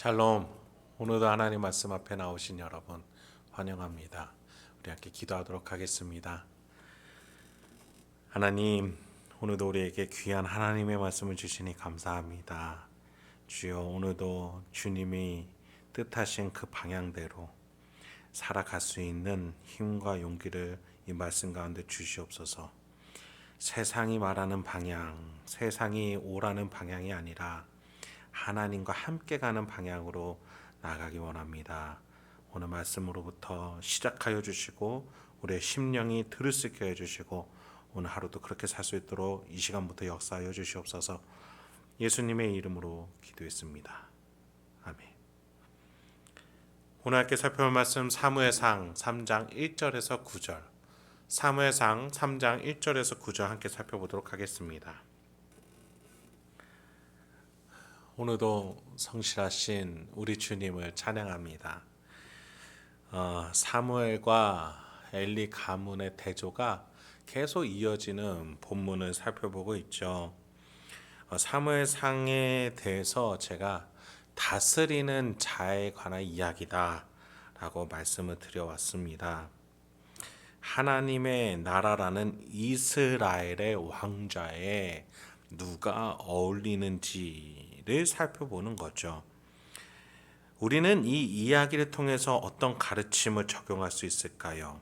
샬롬. 오늘도 하나님 말씀 앞에 나오신 여러분 환영합니다. 우리 함께 기도하도록 하겠습니다. 하나님, 오늘도 우리에게 귀한 하나님의 말씀을 주시니 감사합니다. 주여, 오늘도 주님이 뜻하신 그 방향대로 살아갈 수 있는 힘과 용기를 이 말씀 가운데 주시옵소서. 세상이 말하는 방향, 세상이 오라는 방향이 아니라 하나님과 함께 가는 방향으로 나가기 원합니다. 오늘 말씀으로부터 시작하여 주시고 우리의 심령이 들을 수 있게 해주시고 오늘 하루도 그렇게 살 수 있도록 이 시간부터 역사하여 주시옵소서. 예수님의 이름으로 기도했습니다. 아멘. 오늘 함께 살펴볼 말씀 사무엘상 3장 1절에서 9절, 사무엘상 3장 1절에서 9절 함께 살펴보도록 하겠습니다. 오늘도 성실하신 우리 주님을 찬양합니다. 사무엘과 엘리 가문의 대조가 계속 이어지는 본문을 살펴보고 있죠. 사무엘상에 대해서 제가 다스리는 자에 관한 이야기다 라고 말씀을 드려왔습니다. 하나님의 나라라는 이스라엘의 왕좌에 누가 어울리는지를 살펴보는 거죠. 우리는 이 이야기를 통해서 어떤 가르침을 적용할 수 있을까요?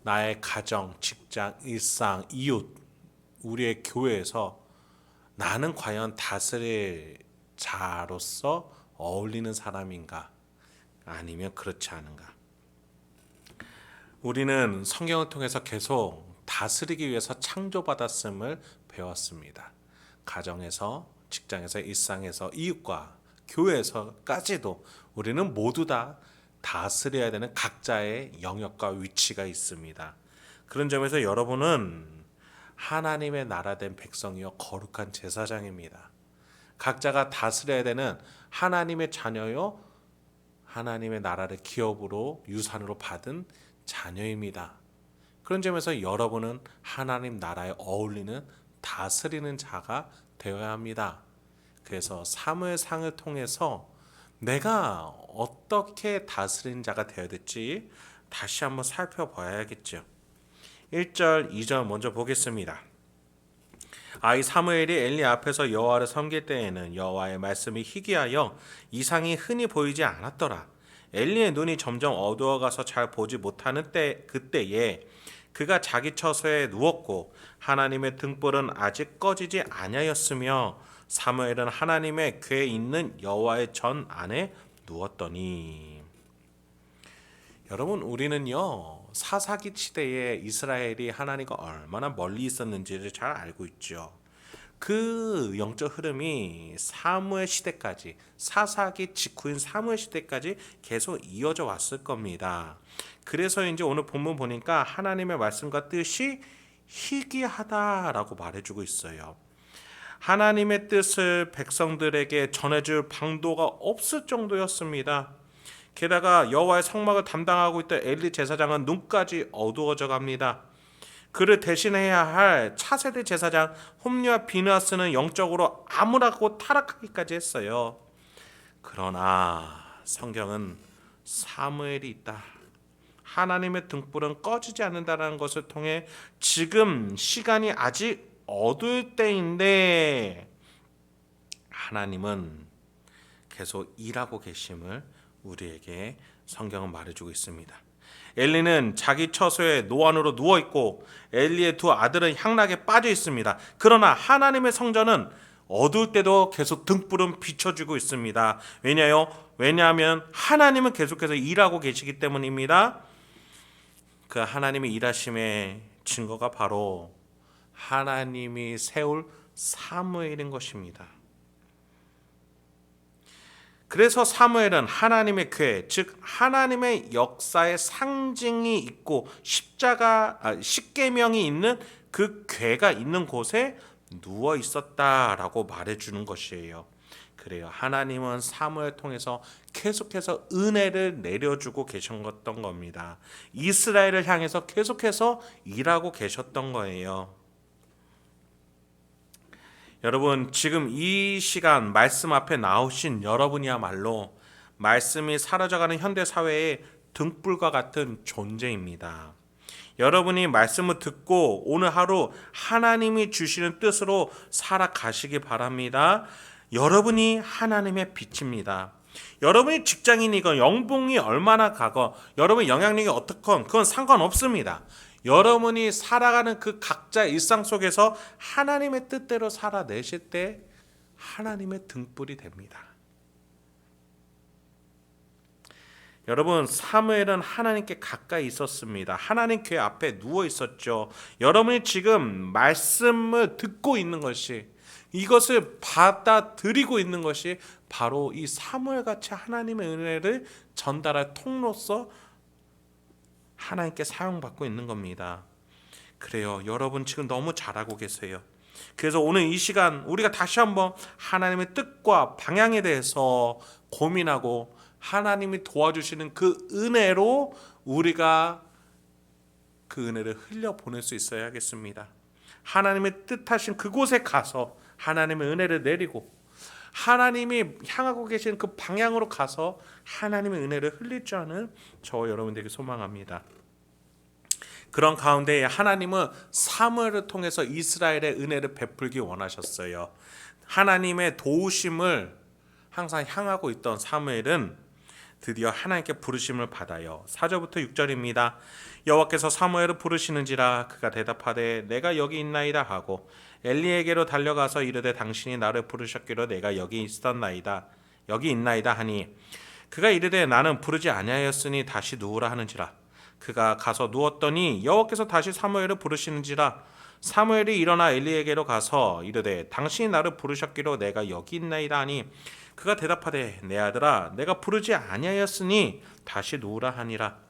나의 가정, 직장, 일상, 이웃, 우리의 교회에서 나는 과연 다스릴 자로서 어울리는 사람인가? 아니면 그렇지 않은가? 우리는 성경을 통해서 계속 다스리기 위해서 창조받았음을 배웠습니다. 가정에서, 직장에서, 일상에서, 이웃과 교회에서까지도 우리는 모두 다 다스려야 되는 각자의 영역과 위치가 있습니다. 그런 점에서 여러분은 하나님의 나라된 백성이요 거룩한 제사장입니다. 각자가 다스려야 되는 하나님의 자녀요, 하나님의 나라를 기업으로 유산으로 받은 자녀입니다. 그런 점에서 여러분은 하나님 나라에 어울리는 다스리는 자가 되어야 합니다. 그래서 사무엘상을 통해서 내가 어떻게 다스리는 자가 되어야 될지 다시 한번 살펴봐야겠죠. 1절, 2절 먼저 보겠습니다. 이 사무엘이 엘리 앞에서 여호와를 섬길 때에는 여호와의 말씀이 희귀하여 이상이 흔히 보이지 않았더라. 엘리의 눈이 점점 어두워가서 잘 보지 못하는 그때에 그가 자기 처소에 누웠고 하나님의 등불은 아직 꺼지지 아니하였으며 사무엘은 하나님의 궤에 있는 여호와의 전 안에 누웠더니. 여러분, 우리는요 사사기 시대에 이스라엘이 하나님과 얼마나 멀리 있었는지를 잘 알고 있죠. 그 영적 흐름이 사무엘 시대까지, 사사기 직후인 사무엘 시대까지 계속 이어져 왔을 겁니다. 그래서 이제 오늘 본문 보니까 하나님의 말씀과 뜻이 희귀하다라고 말해주고 있어요. 하나님의 뜻을 백성들에게 전해줄 방도가 없을 정도였습니다. 게다가 여호와의 성막을 담당하고 있던 엘리 제사장은 눈까지 어두워져 갑니다. 그를 대신해야 할 차세대 제사장 홈리와 비느하스는 영적으로 암울하고 타락하기까지 했어요. 그러나 성경은 사무엘이 있다, 하나님의 등불은 꺼지지 않는다는 것을 통해 지금 시간이 아직 어두울 때인데 하나님은 계속 일하고 계심을 우리에게 성경은 말해주고 있습니다. 엘리는 자기 처소에 노안으로 누워있고 엘리의 두 아들은 향락에 빠져 있습니다. 그러나 하나님의 성전은 어두울 때도 계속 등불은 비춰주고 있습니다. 왜냐하면 하나님은 계속해서 일하고 계시기 때문입니다. 그 하나님의 일하심의 증거가 바로 하나님이 세울 사무엘인 것입니다. 그래서 사무엘은 하나님의 궤, 즉 하나님의 역사의 상징이 있고 십계명이 있는 그 궤가 있는 곳에 누워 있었다라고 말해주는 것이에요. 그래요. 하나님은 사무엘 통해서 계속해서 은혜를 내려주고 계셨던 겁니다. 이스라엘을 향해서 계속해서 일하고 계셨던 거예요. 여러분, 지금 이 시간 말씀 앞에 나오신 여러분이야말로 말씀이 사라져가는 현대 사회의 등불과 같은 존재입니다. 여러분이 말씀을 듣고 오늘 하루 하나님이 주시는 뜻으로 살아가시기 바랍니다. 여러분이 하나님의 빛입니다. 여러분이 직장인이건 연봉이 얼마나 가건 여러분의 영향력이 어떻건 그건 상관없습니다. 여러분이 살아가는 그 각자 일상 속에서 하나님의 뜻대로 살아내실 때 하나님의 등불이 됩니다. 여러분, 사무엘은 하나님께 가까이 있었습니다. 하나님 궤 앞에 누워 있었죠. 여러분이 지금 말씀을 듣고 있는 것이, 이것을 받아들이고 있는 것이 바로 이 사무엘같이 하나님의 은혜를 전달할 통로서 하나님께 사용받고 있는 겁니다. 그래요. 여러분 지금 너무 잘하고 계세요. 그래서 오늘 이 시간 우리가 다시 한번 하나님의 뜻과 방향에 대해서 고민하고 하나님이 도와주시는 그 은혜로 우리가 그 은혜를 흘려보낼 수 있어야 하겠습니다. 하나님의 뜻하신 그곳에 가서 하나님의 은혜를 내리고 하나님이 향하고 계신 그 방향으로 가서 하나님의 은혜를 흘릴 줄 아는 저와 여러분들에게 소망합니다. 그런 가운데 하나님은 사무엘을 통해서 이스라엘의 은혜를 베풀기 원하셨어요. 하나님의 도우심을 항상 향하고 있던 사무엘은 드디어 하나님께 부르심을 받아요. 4절부터 6절입니다. 여호와께서 사무엘을 부르시는지라 그가 대답하되 내가 여기 있나이다 하고 엘리에게로 달려가서 이르되 당신이 나를 부르셨기로 내가 여기 있나이다 하니 그가 이르되 나는 부르지 아니하였으니 다시 누우라 하는지라. 그가 가서 누웠더니 여호와께서 다시 사무엘을 부르시는지라. 사무엘이 일어나 엘리에게로 가서 이르되 당신이 나를 부르셨기로 내가 여기 있나이다 하니 그가 대답하되 내 아들아 내가 부르지 아니하였으니 다시 누우라 하니라.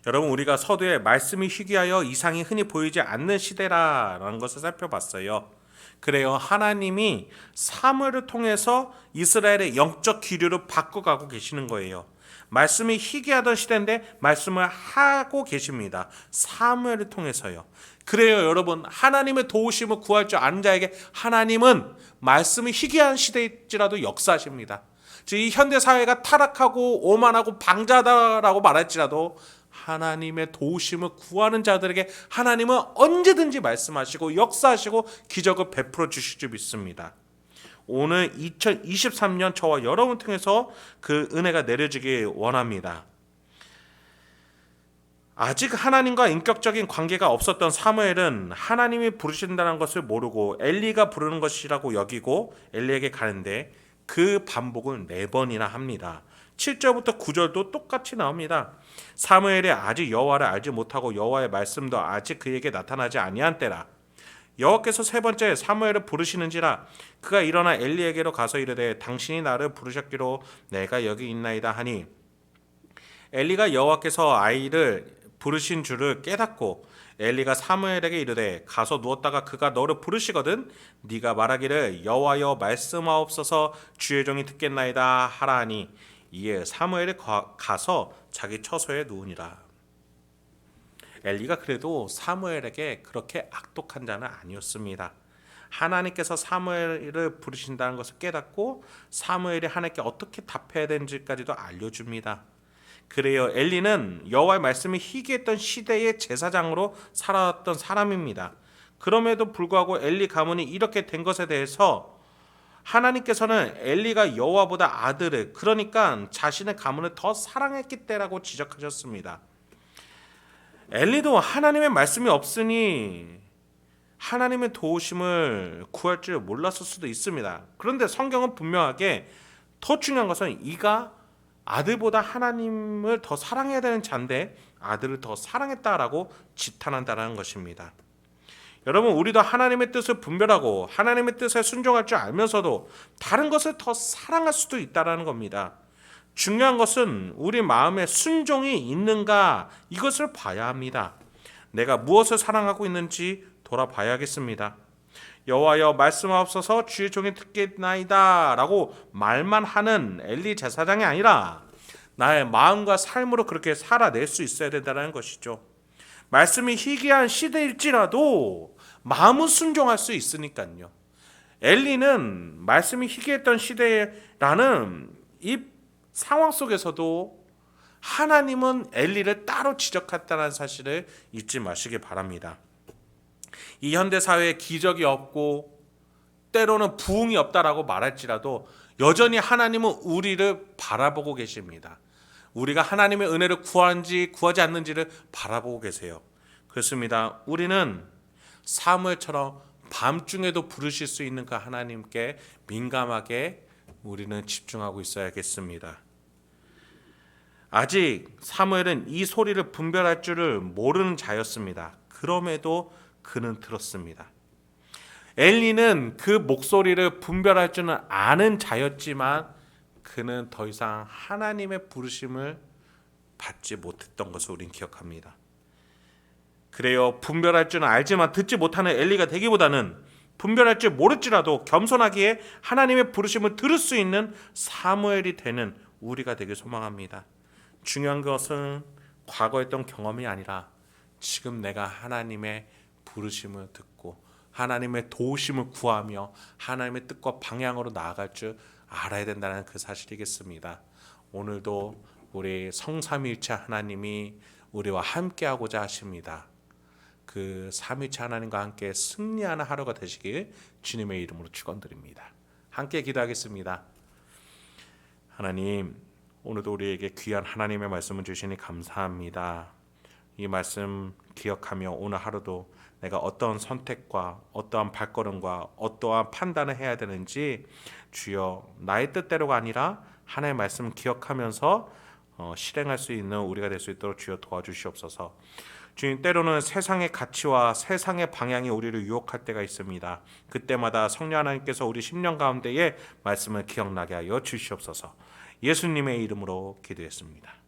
여러분, 우리가 서두에 말씀이 희귀하여 이상이 흔히 보이지 않는 시대라는 것을 살펴봤어요. 그래요. 하나님이 사무엘을 통해서 이스라엘의 영적 기류를 바꿔가고 계시는 거예요. 말씀이 희귀하던 시대인데 말씀을 하고 계십니다. 사무엘을 통해서요. 그래요. 여러분, 하나님의 도우심을 구할 줄 아는 자에게 하나님은 말씀이 희귀한 시대일지라도 역사하십니다. 즉 이 현대 사회가 타락하고 오만하고 방자다라고 말할지라도 하나님의 도우심을 구하는 자들에게 하나님은 언제든지 말씀하시고 역사하시고 기적을 베풀어 주실 줄 믿습니다. 오늘 2023년 저와 여러분 통해서 그 은혜가 내려지길 원합니다. 아직 하나님과 인격적인 관계가 없었던 사무엘은 하나님이 부르신다는 것을 모르고 엘리가 부르는 것이라고 여기고 엘리에게 가는데 그 반복을 4번이나 합니다. 7절부터 9절도 똑같이 나옵니다. 사무엘이 아직 여호와를 알지 못하고 여호와의 말씀도 아직 그에게 나타나지 아니한 때라. 여호와께서 3번째 사무엘을 부르시는지라. 그가 일어나 엘리에게로 가서 이르되 당신이 나를 부르셨기로 내가 여기 있나이다 하니 엘리가 여호와께서 아이를 부르신 줄을 깨닫고 엘리가 사무엘에게 이르되 가서 누웠다가 그가 너를 부르시거든 네가 말하기를 여호와여 말씀하옵소서 주의 종이 듣겠나이다 하라 하니 이에 사무엘이 가서 자기 처소에 누우니라. 엘리가 그래도 사무엘에게 그렇게 악독한 자는 아니었습니다. 하나님께서 사무엘을 부르신다는 것을 깨닫고 사무엘이 하나님께 어떻게 답해야 되는지까지도 알려줍니다. 그래요. 엘리는 여호와의 말씀이 희귀했던 시대의 제사장으로 살아왔던 사람입니다. 그럼에도 불구하고 엘리 가문이 이렇게 된 것에 대해서 하나님께서는 엘리가 여호와보다 아들을, 그러니까 자신의 가문을 더 사랑했기 때라고 지적하셨습니다. 엘리도 하나님의 말씀이 없으니 하나님의 도우심을 구할 줄 몰랐을 수도 있습니다. 그런데 성경은 분명하게 더 중요한 것은 이가 아들보다 하나님을 더 사랑해야 되는 자인데 아들을 더 사랑했다라고 지탄한다는 것입니다. 여러분, 우리도 하나님의 뜻을 분별하고 하나님의 뜻에 순종할 줄 알면서도 다른 것을 더 사랑할 수도 있다는 겁니다. 중요한 것은 우리 마음에 순종이 있는가 이것을 봐야 합니다. 내가 무엇을 사랑하고 있는지 돌아봐야겠습니다. 여호와여 말씀하옵소서 주의 종이 듣겠나이다 라고 말만 하는 엘리 제사장이 아니라 나의 마음과 삶으로 그렇게 살아낼 수 있어야 된다는 것이죠. 말씀이 희귀한 시대일지라도 마음은 순종할 수 있으니까요. 엘리는 말씀이 희귀했던 시대라는 이 상황 속에서도 하나님은 엘리를 따로 지적했다는 사실을 잊지 마시기 바랍니다. 이 현대 사회에 기적이 없고 때로는 부흥이 없다라고 말할지라도 여전히 하나님은 우리를 바라보고 계십니다. 우리가 하나님의 은혜를 구한지 구하지 않는지를 바라보고 계세요. 그렇습니다. 우리는 사무엘처럼 밤중에도 부르실 수 있는 그 하나님께 민감하게 우리는 집중하고 있어야겠습니다. 아직 사무엘은 이 소리를 분별할 줄을 모르는 자였습니다. 그럼에도 그는 들었습니다. 엘리는 그 목소리를 분별할 줄은 아는 자였지만 그는 더 이상 하나님의 부르심을 받지 못했던 것을 우린 기억합니다. 그래요. 분별할 줄은 알지만 듣지 못하는 엘리가 되기보다는 분별할 줄 모를지라도 겸손하기에 하나님의 부르심을 들을 수 있는 사무엘이 되는 우리가 되길 소망합니다. 중요한 것은 과거에 했던 경험이 아니라 지금 내가 하나님의 부르심을 듣고 하나님의 도우심을 구하며 하나님의 뜻과 방향으로 나아갈 줄 알아야 된다는 그 사실이겠습니다. 오늘도 우리 성삼위일체 하나님이 우리와 함께하고자 하십니다. 그 삼위일체 하나님과 함께 승리하는 하루가 되시길 주님의 이름으로 축원드립니다. 함께 기도하겠습니다. 하나님, 오늘도 우리에게 귀한 하나님의 말씀을 주시니 감사합니다. 이 말씀 기억하며 오늘 하루도 내가 어떠한 선택과 어떠한 발걸음과 어떠한 판단을 해야 되는지 주여 나의 뜻대로가 아니라 하나님의 말씀 기억하면서 실행할 수 있는 우리가 될 수 있도록 주여 도와주시옵소서. 주님, 때로는 세상의 가치와 세상의 방향이 우리를 유혹할 때가 있습니다. 그때마다 성령 하나님께서 우리 심령 가운데에 말씀을 기억나게 하여 주시옵소서. 예수님의 이름으로 기도했습니다.